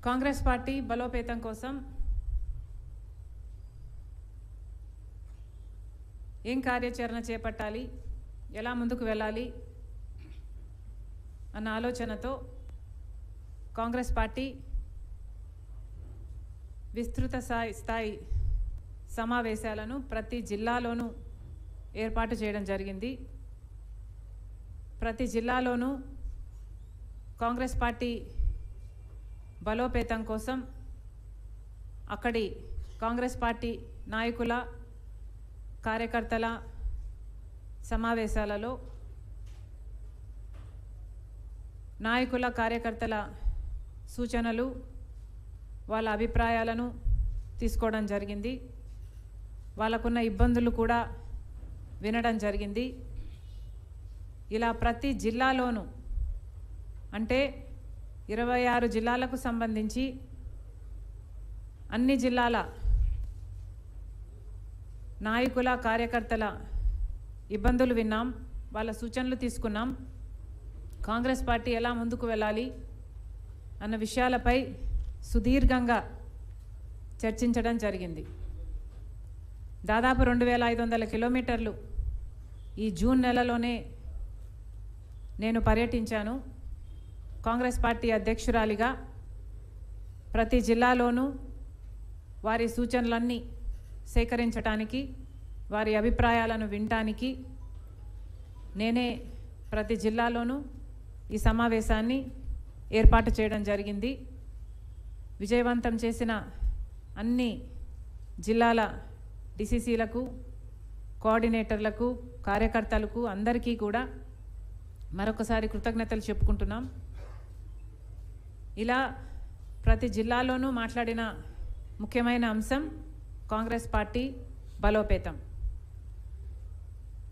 Congress party బలోపేతం కోసం ఏం కార్యాచరణ చేపట్టాలి, ఎలా ముందుకు వెళ్ళాలి అన్న ఆలోచనతో కాంగ్రెస్ పార్టీ విస్తృత స్థాయి సమావేశాలను ప్రతి జిల్లాలోనూ ఏర్పాటు చేయడం జరిగింది. ప్రతి జిల్లాలోనూ కాంగ్రెస్ పార్టీ బలోపేతం కోసం అక్కడి కాంగ్రెస్ పార్టీ నాయకుల కార్యకర్తల సమావేశాలలో నాయకుల కార్యకర్తల సూచనలు వాళ్ళ అభిప్రాయాలను తీసుకోవడం జరిగింది. వాళ్ళకున్న ఇబ్బందులు కూడా వినడం జరిగింది. ఇలా ప్రతి జిల్లాలోనూ అంటే 26 జిల్లాలకు సంబంధించి అన్ని జిల్లాల నాయకుల కార్యకర్తల ఇబ్బందులు విన్నాం, వాళ్ళ సూచనలు తీసుకున్నాం. కాంగ్రెస్ పార్టీ ఎలా ముందుకు వెళ్ళాలి అన్న విషయాలపై సుదీర్ఘంగా చర్చించడం జరిగింది. దాదాపు 2500 కిలోమీటర్లు ఈ జూన్ నెలలోనే నేను పర్యటించాను. కాంగ్రెస్ పార్టీ అధ్యక్షురాలిగా ప్రతి జిల్లాలోనూ వారి సూచనలన్నీ సేకరించడానికి, వారి అభిప్రాయాలను వినటానికి నేనే ప్రతి జిల్లాలోనూ ఈ సమావేశాన్ని ఏర్పాటు చేయడం జరిగింది. విజయవంతం చేసిన అన్ని జిల్లాల డిసిసిలకు, కోఆర్డినేటర్లకు, కార్యకర్తలకు అందరికీ కూడా మరొకసారి కృతజ్ఞతలు చెప్పుకుంటున్నాం. ఇలా ప్రతి జిల్లాలోనూ మాట్లాడిన ముఖ్యమైన అంశం కాంగ్రెస్ పార్టీ బలోపేతం.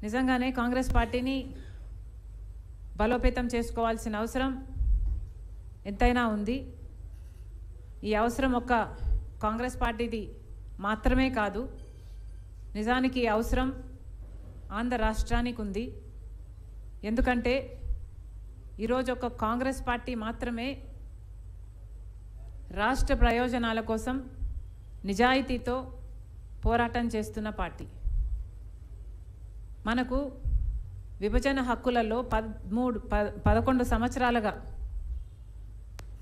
నిజంగానే కాంగ్రెస్ పార్టీని బలోపేతం చేసుకోవాల్సిన అవసరం ఎంతైనా ఉంది. ఈ అవసరం ఒక్క కాంగ్రెస్ పార్టీది మాత్రమే కాదు, నిజానికి ఈ అవసరం ఆంధ్ర రాష్ట్రానికి ఉంది. ఎందుకంటే ఈరోజు ఒక కాంగ్రెస్ పార్టీ మాత్రమే రాష్ట్ర ప్రయోజనాల కోసం నిజాయితీతో పోరాటం చేస్తున్న పార్టీ. మనకు విభజన హక్కులలో 11 సంవత్సరాలుగా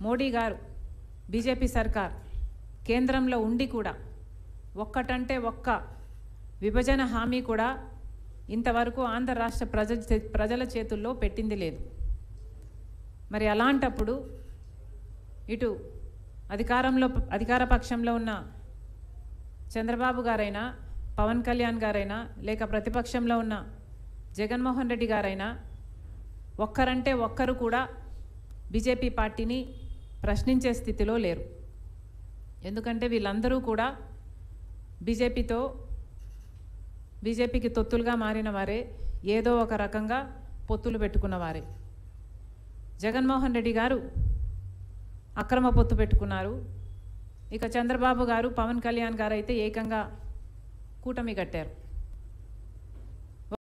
మోడీ గారు, బీజేపీ సర్కార్ కేంద్రంలో ఉండి కూడా ఒక్కటంటే ఒక్క విభజన హామీ కూడా ఇంతవరకు ఆంధ్ర రాష్ట్ర ప్రజల చేతుల్లో పెట్టింది మరి అలాంటప్పుడు ఇటు అధికార పక్షంలో ఉన్న చంద్రబాబు గారైనా, పవన్ కళ్యాణ్ గారైనా, లేక ప్రతిపక్షంలో ఉన్న జగన్మోహన్ రెడ్డి గారైనా ఒక్కరంటే ఒక్కరు కూడా బీజేపీ పార్టీని ప్రశ్నించే స్థితిలో లేరు. ఎందుకంటే వీళ్ళందరూ కూడా బీజేపీకి తొత్తులుగా మారిన వారే, ఏదో ఒక రకంగా పొత్తులు పెట్టుకున్నవారే. జగన్మోహన్ రెడ్డి గారు అక్రమ పొత్తు పెట్టుకున్నారు. ఇక చంద్రబాబు గారు, పవన్ కళ్యాణ్ గారు అయితే ఏకంగా కూటమి కట్టారు.